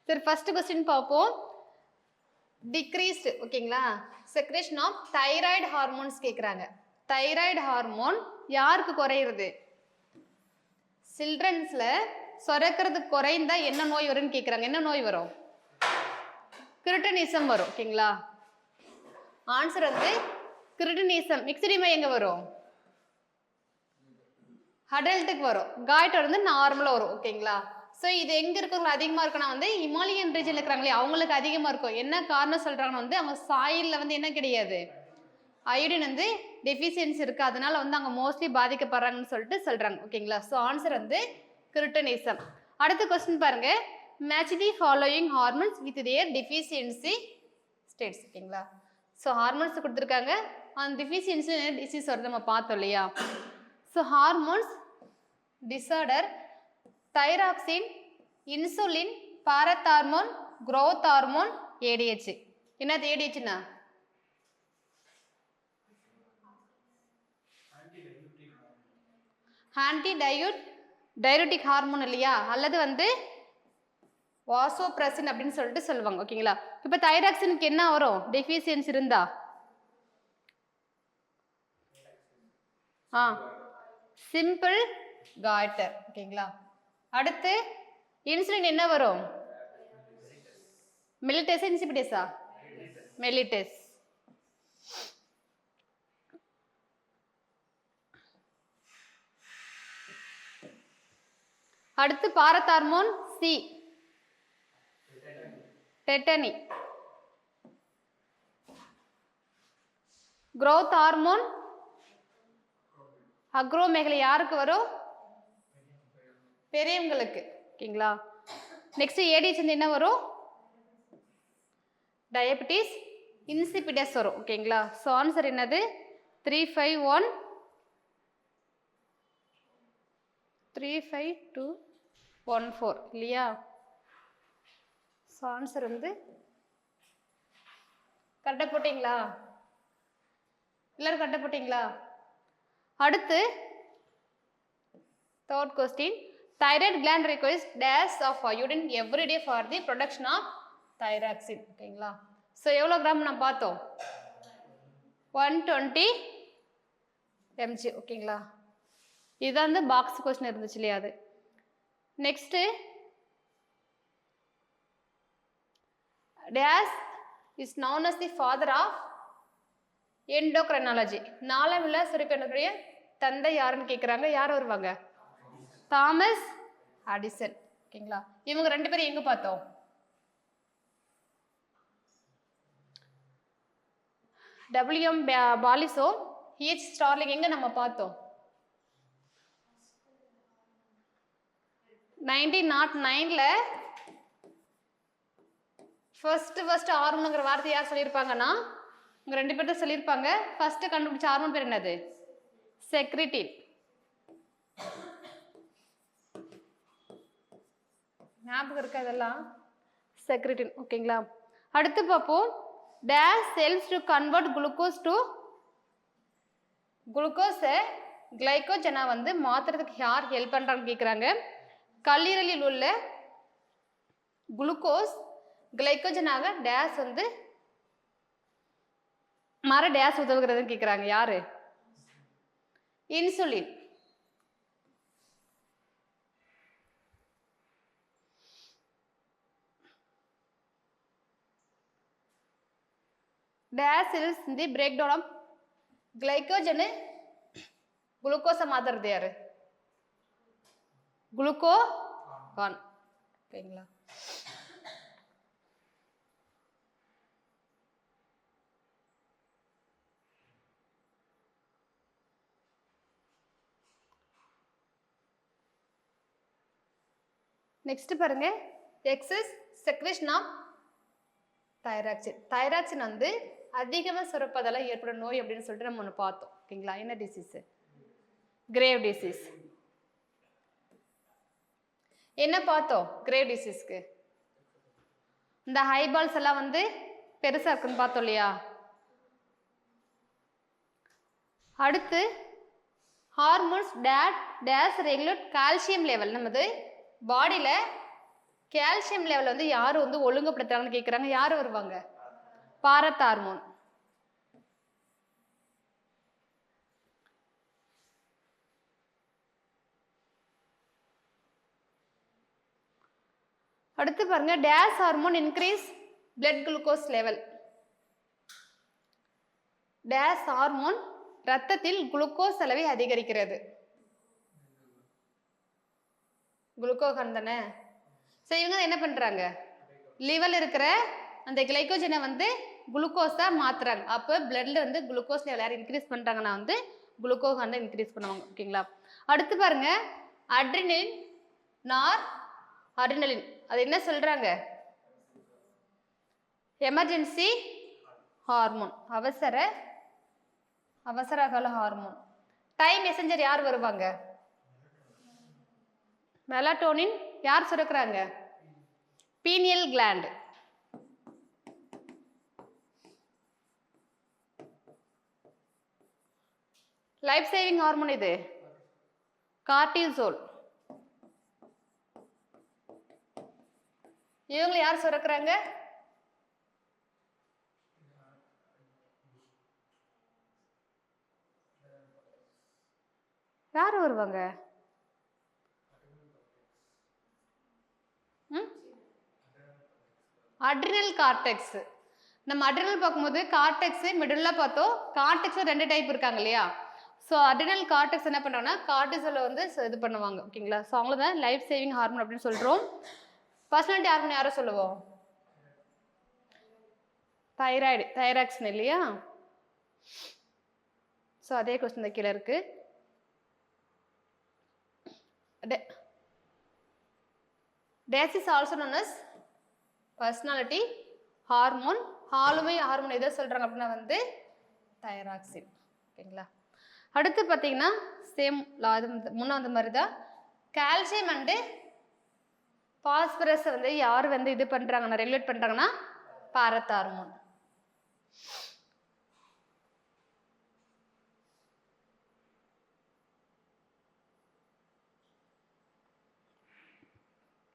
சரி first question பார்ப்போம். decreased ஓகேங்களா செக்ரேஷன் ஆஃப் தைராய்டு ஹார்மோன்ஸ் கேக்குறாங்க. தைராய்டு ஹார்மோன் யாருக்கு குறையிறது? சில்ட்ரன்ஸ்ல சுரக்கிறது குறைந்தா என்ன நோய் வரும்னு கேக்குறாங்க. என்ன நோய் வரும்? கிரிட்டினிசம் வரும். ஓகேங்களா ஆன்சர் வந்து கிரிட்டினிசம். மிக்ஸடிமா எங்க வரும்? அடல்ட்டுக்கு வரும். காய்டர் வந்து நார்மலா வரும். ஓகேங்களா ஸோ இது எங்க இருக்கவங்க அதிகமா இருக்குன்னா வந்து இமாலயன் ரீஜன்ல இருக்கிறாங்களே அவங்களுக்கு அதிகமா இருக்கும். என்ன காரணம் சொல்றாங்கன்னா வந்து அவங்க சாயில்ல வந்து என்ன கிடையாது, அயோடின் வந்து டெஃபிஷியன்சி இருக்கு, அதனால வந்து அவங்க மோஸ்ட்லி பாதிக்கப்படுறாங்கன்னு சொல்லிட்டு சொல்றாங்க. ஓகேங்களா ஸோ ஆன்சர் வந்து கிரிட்டினிசம். அடுத்த கொஸ்டின் பாருங்க. Match the following hormones with their deficiency states. ஓகேங்களா ஸோ ஹார்மோன்ஸ் கொடுத்துருக்காங்க. அந்த டெஃபிஷியன்சி டிசீஸ் வருது நம்ம பார்த்தோம் இல்லையா. So hormones disorder thyroxine, insulin, parathormone, growth hormone, ADH. என்னது ADHனா? ஆன்டி டையூரிட்டிக் ஹார்மோன் இல்லையா, அல்லது வந்து வாசோப்ரெசின் அப்படின்னு சொல்லிட்டு சொல்லுவாங்க. ஓகேங்களா இப்போ தைராக்சினுக்கு என்ன வரும் டெஃபிஷியன்சி இருந்தா? Simple goitre. ஓகேங்களா அடுத்து இன்சுலின் என்ன வரும்? மெலிட்டஸ் இன்சிபிடஸா? மெலிட்டஸ். அடுத்து parathormone C tetany. growth hormone acromegaly யாருக்கு வரும்? பெரியவங்களுக்கு. ஓகேங்களா நெக்ஸ்ட் ஏடிஎச் என்ன வரும்? டயபெட்டிஸ் இன்சிபிடஸ் வரும். ஓகேங்களா ஸோ ஆன்சர் என்னது? 35214 இல்லையா. ஸோ ஆன்சர் வந்து கரெக்டாக போட்டிங்களா? எல்லாரும் கரெக்டாக போட்டிங்களா? அடுத்து third question. Thyroid gland requires dash of iodine every day for the production of thyroxine. ஓகேங்களா ஸோ எவ்வளோ கிராம் நம்ம பார்த்தோம்? 120 mg. ஓகேங்களா இதுதான் வந்து பாக்ஸ் கொஸ்டின் இருந்துச்சு இல்லையா அது. Next dash is known as the father of endocrinology. நாளமில்லா சுரப்பினுடைய தந்தை யாருன்னு கேட்குறாங்க. யார் வருவாங்க? Thomas Addison. ஓகேங்களா இவங்க ரெண்டு பேரும் எங்க பார்த்தோம்? WM பாலிசோ H ஸ்டார்லிங் எங்க நம்ம பார்த்தோம்? 1909ல ஃபர்ஸ்ட் ஹார்மோனுங்கிற வார்த்தை யார் சொல்லியிருப்பாங்கன்னா இவங்க ரெண்டு பேர் தான் சொல்லியிருப்பாங்க. ஃபர்ஸ்ட் கண்டுபிடிச்ச ஹார்மோன் பேர் என்னது? செக்ரிட்டின். ஞாபகம் இருக்கு அதெல்லாம் செக்ரிட்டின். ஓகேங்களா அடுத்து பார்ப்போம். டேஷ் செல்ஸ் டு கன்வெர்ட் குளுக்கோஸை கிளைக்கோஜனா வந்து மாத்துறதுக்கு யார் ஹெல்ப் பண்றாங்கன்னு கேட்குறாங்க. கல்லீரலில் உள்ள குளுக்கோஸ் கிளைக்கோஜனாக டேஷ் வந்து மர டேஷ் உதவுகிறதுன்னு கேட்குறாங்க. யாரு? Insulin. dash is the breakdown of glycogen குளுக்கோஸை மாத்துறது யாரு? குளுக்கோகான். ஓகேங்களா நெக்ஸ்ட் பாருங்க. Excess secretion of thyroxine. Thyroxine வந்து அதிகமாக சுரப்பதால ஏற்படும் நோய் அப்படின்னு சொல்லிட்டு நம்ம ஒன்று பார்த்தோம். ஓகேங்களா என்ன டிசீஸ்? Grave disease. என்ன பார்த்தோம் கிரேவ் டிசீஸ்க்கு? இந்த ஹைபால்ஸ் எல்லாம் வந்து பெருசா இருக்குன்னு பார்த்தோம் இல்லையா. அடுத்து hormones dash regulate calcium level. நமது பாடியில கால்சியம் லெவல் வந்து யார் வந்து ஒழுங்குபடுத்துறாங்கன்னு கேட்குறாங்க. யார் வருவாங்க? பாரத் ஹார்மோன். அடுத்து பாருங்க, days hormone increase blood glucose level. Days hormone ரத்தத்தில் குளுக்கோஸ் அளவை அதிகரிக்கிறது. குளுக்கோகான் தானே. ஸோ இவங்க என்ன பண்றாங்க, லிவர்ல இருக்கிற அந்த கிளைக்கோஜனை வந்து குளுக்கோஸா மாத்துறாங்க. அப்போ பிளட்ல வந்து குளுக்கோஸ் லெவல் யார் இன்க்ரீஸ் பண்றாங்கன்னா வந்து குளுக்கோகான் தான் இன்க்ரீஸ் பண்ணுவாங்க. ஓகேங்களா. அடுத்து பாருங்க, அட்ரினலின் நார் அட்ரினலின், அது என்ன சொல்றாங்க? எமர்ஜென்சி ஹார்மோன், அவசர கால ஹார்மோன். டைம் மெசஞ்சர் யார் வருவாங்க? மெலட்டோனின் யார் சுரக்கிறாங்க? Pineal gland. Life saving hormone இது கார்டிசோல். இவங்க யார் சுரக்கிறாங்க? யார் வருவாங்க? Adrenal cortex. நம்ம அட்ரினல் பார்க்கும்போது கார்டெக்ஸ் மிடில் பார்த்தோம். கார்டெக்ஸ் 2 டைப் இருக்காங்க இல்லையா. ஸோ அட்ரினல் கார்டெக்ஸ் என்ன பண்ணுறாங்கன்னா கார்டிசோலை வந்து இது பண்ணுவாங்க. ஓகேங்களா. ஸோ அவங்கள தான் லைஃப் சேவிங் ஹார்மோன் அப்படின்னு சொல்கிறோம். பர்சனாலிட்டி ஹார்மோன் யாரை சொல்லுவோம்? தைராக்சின் இல்லையா. ஸோ அதே கொஸ்டின் கீழே இருக்கு. DAS is also known as personality hormone. ஆளுமை ஹார்மோன் எதை சொல்றாங்க அப்படின்னா வந்து தைராக்சின். ஓகேங்களா. அடுத்து பார்த்தீங்கன்னா சேம் முன்னாடி மாதிரி தான் கால்சியம் அண்டு பாஸ்பரஸ் வந்து யார் வந்து இது பண்றாங்கன்னா ரெகுலேட் பண்றாங்கன்னா பாரத் ஹார்மோன்.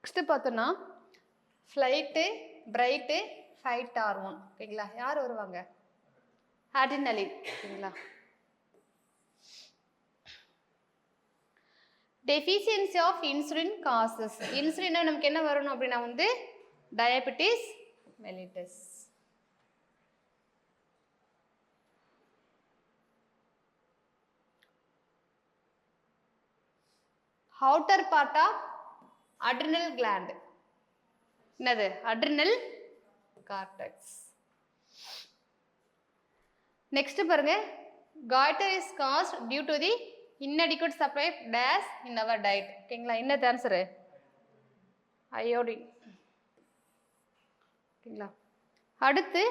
நெக்ஸ்ட் பார்த்தோம்னா ஃப்ளைட்டு பிரைட்டு ஃபைட் ஹார்மோன். ஓகேங்களா. யார் வருவாங்க? அட்ரினலின். ஓகேங்களா. Deficiency of insulin causes. Insulin நமக்கு என்ன வரணும் அப்படின்னா வந்து diabetes mellitus. Outer part of adrenal gland என்னது? adrenal cortex. next பாருங்க, goiter is caused due to the inadequate supply of DAS in our diet. ஓகேங்களா. என்னது ஆன்சர்? அயோடின். ஓகேங்களா. அடுத்து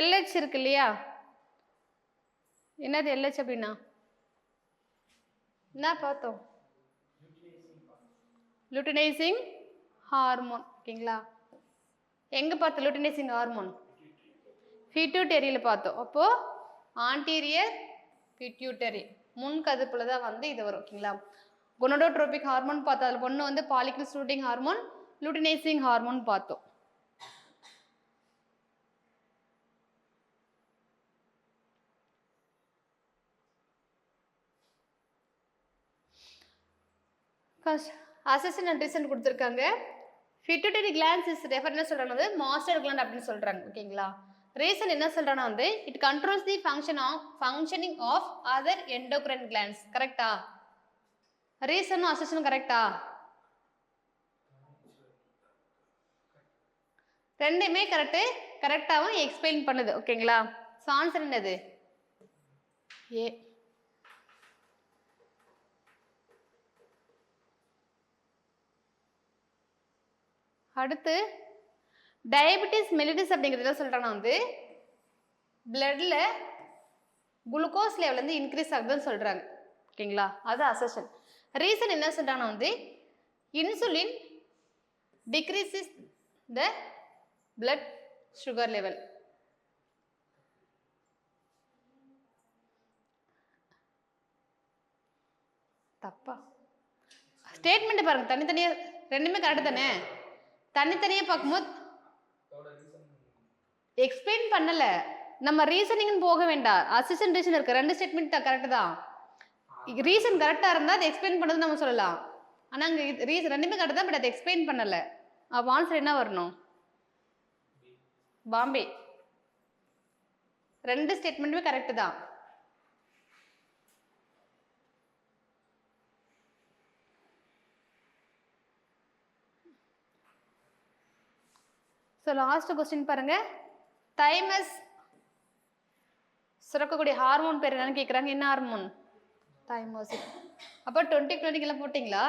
LH இருக்கு இல்லையா. என்னது LH அப்படின்னா என்ன பார்த்தோம்? Luteinising hormone. ஓகேங்களா. எங்கே பார்த்தோம் லுட்டினைசிங் ஹார்மோன்? பிட்யூட்டரியில் பார்த்தோம். அப்போது ஆன்டீரியர் பிட்யூட்டரி முன்கதுப்புல தான் வந்து இது வரும். ஓகேங்களா. குனோடோட்ரோபிக் ஹார்மோன் பார்த்தோம். அதில் ஒன்று வந்து பாலிக்ரிஸ்டூட்டிங் ஹார்மோன், லுட்டினைசிங் ஹார்மோன் பார்த்தோம். அசெஷன் அண்ட் ரீசன் கொடுத்துருக்காங்க. பிட்யூட்டரி கிளான்ஸ் இஸ் ரெஃபர் என்ன சொல்றாங்க? மாஸ்டர் கிளாண்ட் அப்படின்னு சொல்றாங்க. ஓகேங்களா. ரீசன் என்ன சொல்றாங்கன்னா வந்து it controls the functioning of other endocrine glands. கரெக்டா? ரீசனும் அசெஷனும் கரெக்டா? ரெண்டுமே கரெக்டாகவும் எக்ஸ்பிளைன் பண்ணுது. ஓகேங்களா. ஸோ ஆன்சர் என்னது? ஏ. அடுத்து டயபெட்டிஸ் மெலிட்டஸ் அப்படிங்கிறத சொல்றாங்கன்னா வந்து பிளட்ல குளுக்கோஸ் லெவல் வந்து இன்க்ரீஸ் ஆகுதுன்னு சொல்றாங்க. ஓகேங்களா. அது அசெஷன். ரீசன் என்ன சொல்றாங்கன்னா வந்து insulin decreases the blood sugar level. தப்பா ஸ்டேட்மெண்ட் பாருங்க, தனித்தனியா ரெண்டுமே கரெக்ட் தானே. தனித்தனியா பார்க்கும்போது எக்ஸ்பிளைன் பண்ணல, நம்ம ரீசனிங் போக வேண்டாம். அசிஸ்டன்ட் ரீசன் இருக்கு, 2 ஸ்டேட்மெண்ட் கரெக்ட் தான். ரீசன் கரெக்டா இருந்தா அதை எக்ஸ்பிளைன் பண்ணது நம்ம சொல்லலாம். ஆனா அங்க ரீசன் ரெண்டுமே கரெக்ட் தான், பட் அதை எக்ஸ்பிளைன் பண்ணல. அப்ப ஆன்சர் என்ன வரணும்? பாம்பே. 2 ஸ்டேட்மெண்ட்டுமே கரெக்ட் தான். ஸோ லாஸ்ட் கொஸ்டின் பாருங்க. தைமஸ் சுரக்கக்கூடிய ஹார்மோன் பேர் என்னன்னு கேட்குறாங்க. என்ன ஹார்மோன்? தைமோசின். அப்போ 20 எல்லாம் போட்டிங்களா?